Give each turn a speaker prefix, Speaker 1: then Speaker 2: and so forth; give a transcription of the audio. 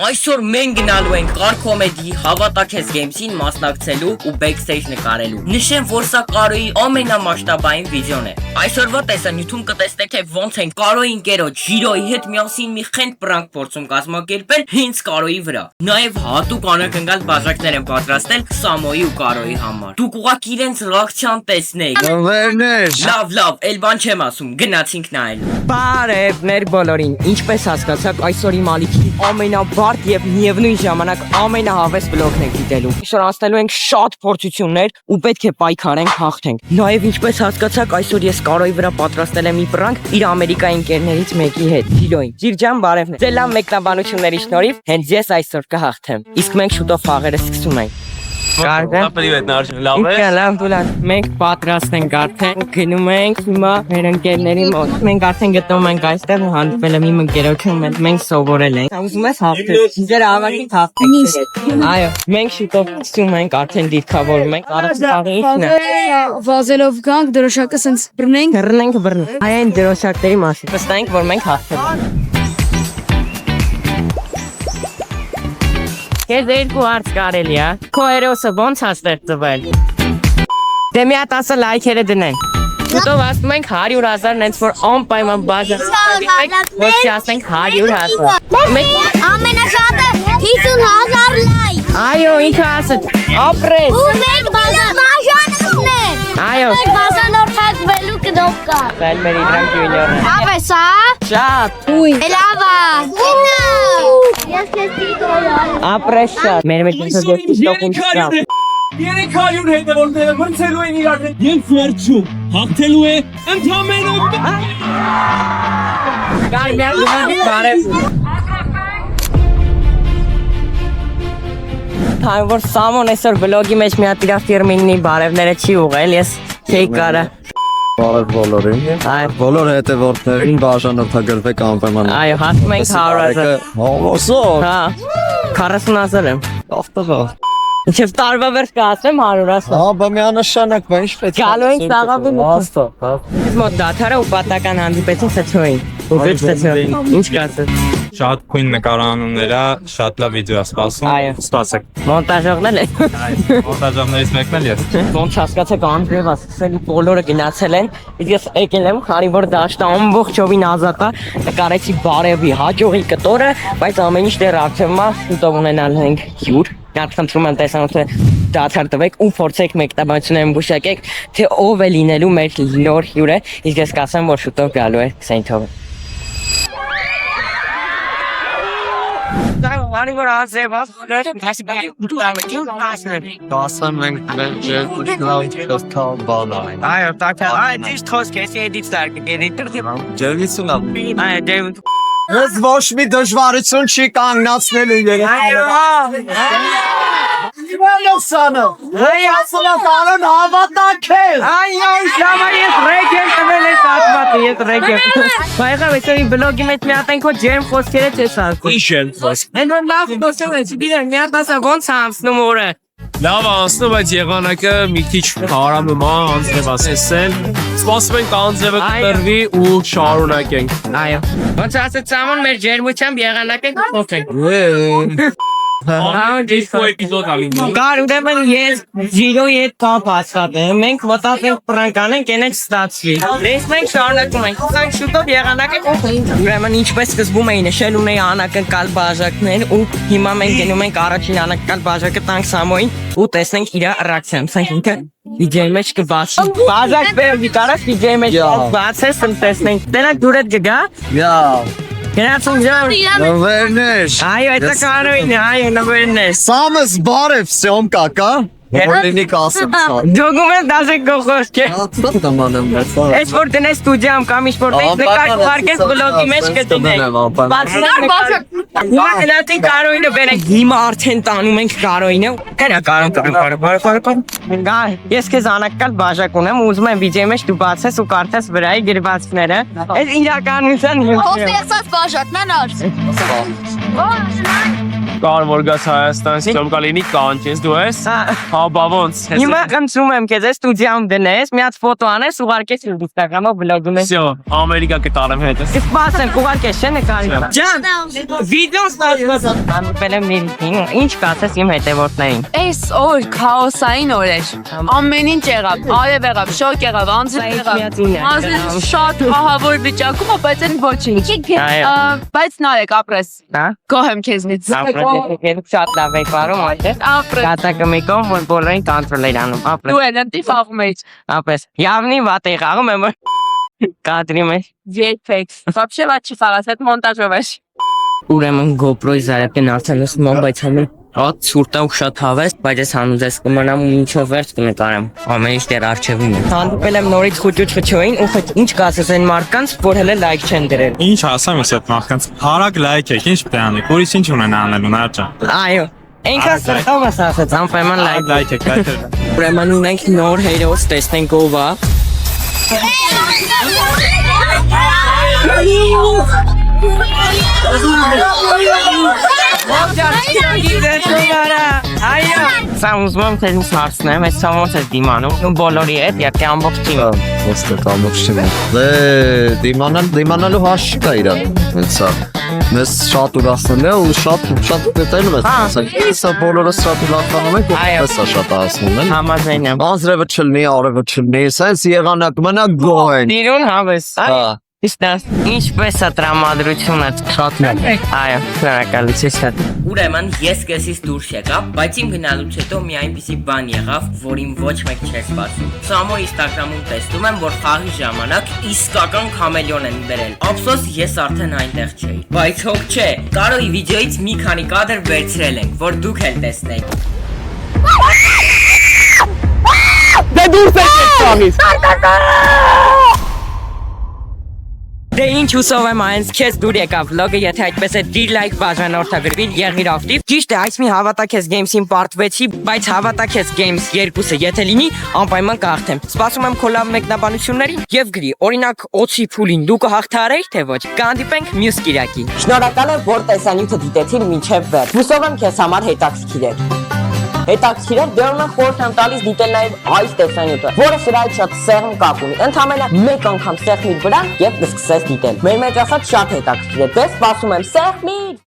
Speaker 1: Այսօր մենք գնալու ենք Car-Comedy հավատաքես Games-ին մասնակցելու ու backstage նկարելու։ Նշեմ, որ սա Կարոյի ամենամասշտաբային վիդեոն է։ Այսօրվա տեսանյութում կտեսնեք, թե ոնց են Կարոյի ընկերոջ Ժիրոյի հետ միասին մի խենթ պրանք փորձում կազմակերպել հենց Կարոյի վրա։ Նաև հատուկ անակնկալ բաժակներ են պատրաստել Սամոյի ու Կարոյի համար։ Դուք ուղղակի իրենց ռեակցիան տեսնեք։ Լավ, էլ բան չեմ ասում, գնացինք նայելու։ Բարևներ բոլորին, ինչպես հասկացաք, այսօր իմ ալիքի ամենաբարդ եւ միևնույն ժամանակ ամենահավես վլոգն ենք դիտելու։ Այսօր անցնելու ենք շատ փորձություններ ու պետք է պայքարենք, հաղթենք։ Նաև ինչպես հասկացաք, այսօր ես Կարոյի վրա պատրաստել եմ մի պրանք իր ամերիկայի ընկերներից մեկի հետ, Ժիրոյին։ Ջիրջան, բարևներ։ Ձեր լավ մեկնաբանությունների շնորհիվ հենց ես այսօր կհաղթեմ։ Իսկ մենք շուտով խաղերը սկսում ենք։
Speaker 2: Привет, Нарш, լավ է։
Speaker 1: Լավ, մենք պատրաստ ենք արդեն, գնում ենք հիմա մեր ընկերների մոտ։ Մենք արդեն գտնվում ենք այստեղ ու հանդիպել եմ իմ ընկերոջում, մենք սովորել ենք։ Ուզում ես հաղթել։ Ձեր ավարտին հաղթեք։ Այո, մենք շուտով սկսում ենք, արդեն դիրքավորում ենք։ Առաջին
Speaker 3: Վազելով գանք, դրոշակը սենց բռնենք։
Speaker 1: Այն դրոշակների մասին։ Վստահենք, որ մենք հաղթել ենք։ Ես երկու հարց կարելի է։ Քո հերոսը ոնց է ստեղծվել։ Դե մի հատ ասա լայքերը դնենք։ Շուտով ասում ենք 100,000 նենց որ անպայման բաժանենք, որ չասենք 100,000։ Մենք
Speaker 3: ամենաշատը 50,000 լայք։
Speaker 1: Այո, ինքը ասաց, ապրես։
Speaker 3: Ու մենք բաժանենք։
Speaker 1: Այո։
Speaker 3: Մենք բաժանորդակվելու կդով կա։
Speaker 1: Սայլ մեր իդրանք յունիորն է։
Speaker 3: Լավ է սա։
Speaker 1: Շատ։
Speaker 3: Լավ է։ Ես քեզ դիտոյալ։
Speaker 1: Ապրես շատ։ Մեր մեջ դեպի շտոկում։
Speaker 2: 300 հետևորդները մրցելու են իրար հետ և վերջում հաղթելու է ընդամենը
Speaker 1: Բարև։ Քանի որ Սամոն այսօր վլոգի մեջ մի հատ իր ֆիրմինի բարևները չի ուղղել, ես չէի կարա։
Speaker 4: Բարև բոլորին։ Բոլոր հետևորդներին բաժանորդագրվեք անպայման։
Speaker 1: Այո, հասնում ենք 100,000։
Speaker 4: Հոսոր։
Speaker 1: Հա, 40,000 եմ։
Speaker 4: Ախտավա։
Speaker 1: Ինչև տարվա վերջ կհասնեմ 100,000։
Speaker 4: Հա, բա միանշանակ, բա ինչ պետք է։
Speaker 1: Գալու ենք սաղավի
Speaker 4: Հաստա, հա։
Speaker 1: Ես մոտ դաթարը ու պատական հանդիպեցին Սեթոյին։ Ու վերջ Սեթոյին։ Ինչ կասես։
Speaker 5: Շատ քույն նկարանուններ է, շատ լավ վիդեո է սպասում։
Speaker 1: Այո։
Speaker 5: Սպասեք։
Speaker 1: Մոնտաժողն էլ է։
Speaker 5: Մոնտաժողներից մեկն էլ ես։
Speaker 1: Ոնց հասկացեք Անդրեվա սկսելի բոլորը գնացել են։ Իսկ ես եկել եմ, քանի որ դաշտը ամբողջովին ազատ է, նկարեցի բարևի հաջողի կտորը, բայց ամեն ինչ դեռ արդյունքն է, շուտով ունենալ ենք հյուր։ Խնդրում եմ տեսանյութը դադար տվեք ու փորձեք մեկնաբանություններում գուշակեք, թե ով է լինելու մեր նոր հյուրը, իսկ ես կասեմ, որ շուտով գալու է Քսենթովը։ Արի որ ազեվա,
Speaker 4: Դասան մենք լավ կան բանային։
Speaker 1: այո, տակա, ճիշտ խոսք ես էդից տարկը,
Speaker 4: Ջերմություն ալ։
Speaker 1: այո, դեյվ
Speaker 4: Ես ոչ մի դժվարություն չի կանգնացնելու երեք։ Իվանովսանը, ասոնա կարոն հավատանքել։
Speaker 1: այո, շամար ես ռեկ եմ տվել ես ատմատը, ես ռեկ եմ։ Բայղավ այսօր իմ բլոգի մեջ մի հատ ենքո ջերմ խոսքերը չես ասում։
Speaker 5: Ինչ են խոսք։
Speaker 1: Են որ լավ խոսքեր ես, բիրեն, մի հատ ասա ոնց անցնում օրը։
Speaker 5: Լավ անցնում, բայց եղանակը մի քիչ հարամում է անձրև ասել։ Սպասում ենք անձրևը կտրվի ու շարունակենք։
Speaker 1: Այո։ Ոնց ասեց Սամոն մեր ջերմությամբ եղանակը կփոխենք։
Speaker 5: Երկու էպիզոդ ալինի։
Speaker 1: Կար ուրեմն ես Ժիրոյի հետ կապ աշխատեմ, մենք մտածենք պրանք անենք, ենեք ստացվի։ Ես մենք շարունակում ենք, սանք շուտով եղանակը կփոխենք։ Ուրեմն ինչպես սկզբում էի նշել, ունեի անակնկալ բաժակներ ու հիմա մենք գնում ենք առաջին անակնկալ բաժակը տանք Սամոյին ու տեսնենք իր ռեակցիան։ Սանք ինքը վիդեոյի մեջ կբացի։ Բաժակ բերվի կարաս վիդեոյի մեջ բացես տեսնենք։ Տենակ դուր հետ գա։ Գնացում ջան։
Speaker 4: Նվերներ։
Speaker 1: Այո, դա Կարոյին է, այո, նվերներ։
Speaker 4: Սամս բարև սյոմկա կա։ Որինի կասեմ սա։
Speaker 1: Դոգումենտ դասը գողոսք է։
Speaker 4: Տամանեմ ներսա։
Speaker 1: Այս որ դնես ստուդիամ կամ ինչ-որ տես նկար քարկես բլոգի մեջ կդնենք։ Բացնար գնացին Կարոյինը բերենք։ Հիմա արդեն տանում ենք Կարոյինը։ Գնա Կարոյին։ Գա, ես քեզ անակնկալ բաժակ ունեմ, ուզում եմ վիդեոյի մեջ դու բացես ու կարդաս վրայի գրվածքները։ Այս իրականության
Speaker 3: Հոստ եսած բաժակն են արս։
Speaker 5: Կարևոր գաս Հայաստան, ստում կալինի կանչես դու ես։ Հա, բա ոնց։
Speaker 1: Հիմա խնդրում եմ քեզ ստուդիայում դնես, մի հատ ֆոտո անես, ուղարկես Instagram-ով բլոգում ես։
Speaker 5: Всё, Ամերիկա կտարեմ հետս։
Speaker 1: Սպասեմ, ուղարկես չէ նկարի։ Ջան, վիդեոն ստացված անպել եմ ինչ կասես իմ հետևորդներին։
Speaker 6: Այս օր քաոսային օր էր։ Ամեն ինչ եղավ, արև եղավ, շոկ եղավ, անձրև եղավ։ Անձրև շատ ահավոր վիճակում, բայց այն ոչինչ։ Բայց նայեք, ապրես։
Speaker 1: Հա։
Speaker 6: Գոհ եմ քեզնից։
Speaker 1: Ապրես շատ լավ եք վարում, այդտեղ։
Speaker 6: Ապրես։
Speaker 1: Կատակը մեկով որ բոլորին կոնտրոլ էր անում, ապրես։
Speaker 6: Դու են ընտի խաղում էի։
Speaker 1: Ապրես։ Явնի վատ է խաղում եմ կադրի մեջ։
Speaker 6: Երբեք։ Вообще վատ չի խաղաս, այդ մոնտաժով էր։
Speaker 1: Ուրեմն GoPro-ի զարակեն արդեն լսում բայց համը հատ ցուրտա ու շատ հավես, բայց ես հանուձես կմնամ ու ինչով վերջ կնկարեմ։ Ամեն ինչ դեռ արժևին է։ Հանդիպել եմ նորից խոճուճ խչոին ու ինչ կասես այն մարդկանց, որ հələ լայք չեն դրել։
Speaker 7: Ինչ ասեմ ես այդ մարդկանց, արագ լայք եք, ինչ պետք է անեք, ուրիշ ինչ ունեն անելու նարճա։
Speaker 1: Այո։ Ինքս սրտովս ասած, անպայման
Speaker 7: Լայք եք, լայք եք։
Speaker 1: Ուրեմն ունենք նոր հերոս, տեսնենք ով է։ Սա ուզում եմ թեզ ինձ հարցնեմ, այս սամոց ես դիմանում ու բոլորի հետ յակի ամբողջ թիմը։
Speaker 4: Ոստեք ամբողջ թիմը։ Դիմանալու հաշ չկա իրան։ Հենց սա։ Մեզ շատ ուրախացնել է ու շատ պետել է։ Սա բոլորը շատ ուրախանում ենք ու սա շատ ասում են։
Speaker 1: Համաձայն եմ։
Speaker 4: Անձրևը չլնի, արևը չլնի, սենց եղանակ մնա գոհեն։
Speaker 1: Տիրուն հավես։
Speaker 4: Հա։
Speaker 1: Իսկ ինչպես է տրամադրությունը շատ լավ։ Այո, շնորհակալություն շատ։ Ուրեմն ես կեսից դուրս եկա, բայց իմ գնալուց հետո մի այնպիսի բան եղավ, որին ոչ մեկ չէր սպասում։ Սամո Instagram-ում տեսնում եմ, որ խաղի ժամանակ իսկական քամելիոն են բերել։ Ափսոս ես արդեն այնտեղ չէի։ Բայց հոգ չէ, Կարոյի վիդեոից մի քանի կադր վերցրել ենք, որ դուք էլ տեսնեք։
Speaker 5: Դե դուրս եկեք ցանից։
Speaker 1: Դե ինչ հուսով եմ այնց քեզ դուր եկավ վլոգը, եթե այդպես է դիր լայք բաժանորդագրվիր, եղիր ակտիվ։ Ճիշտ է, այս մի հավատա քեզ Games-ին պարտվեցի, բայց հավատա քեզ Games 2-ը եթե լինի, անպայման կհաղթեմ։ Սպասում եմ քո լավ մեկնաբանություններին եւ գրի, օրինակ օծի փուլին դու կհաղթարեիր թե ոչ։ Կհանդիպենք մյուս կիրակի։ Շնորհակալ եմ, որ տեսանյութը դիտեցիր մինչև վերջ։ Հուսով եմ քեզ համար հետաքրքիր էր։ Հետաքրքիր է, դեռ խորհուրդ եմ տալիս դիտել նաև այս տեսանյութը, որը սրահի շատ սեղմ կապ ունի։ Ընդհանրապես մեկ անգամ սեղմիր վրան եւ կսկսես դիտել։ Մեր մեջ ասած շատ հետաքրքիր է։ Դες սպասում եմ սեղմիր։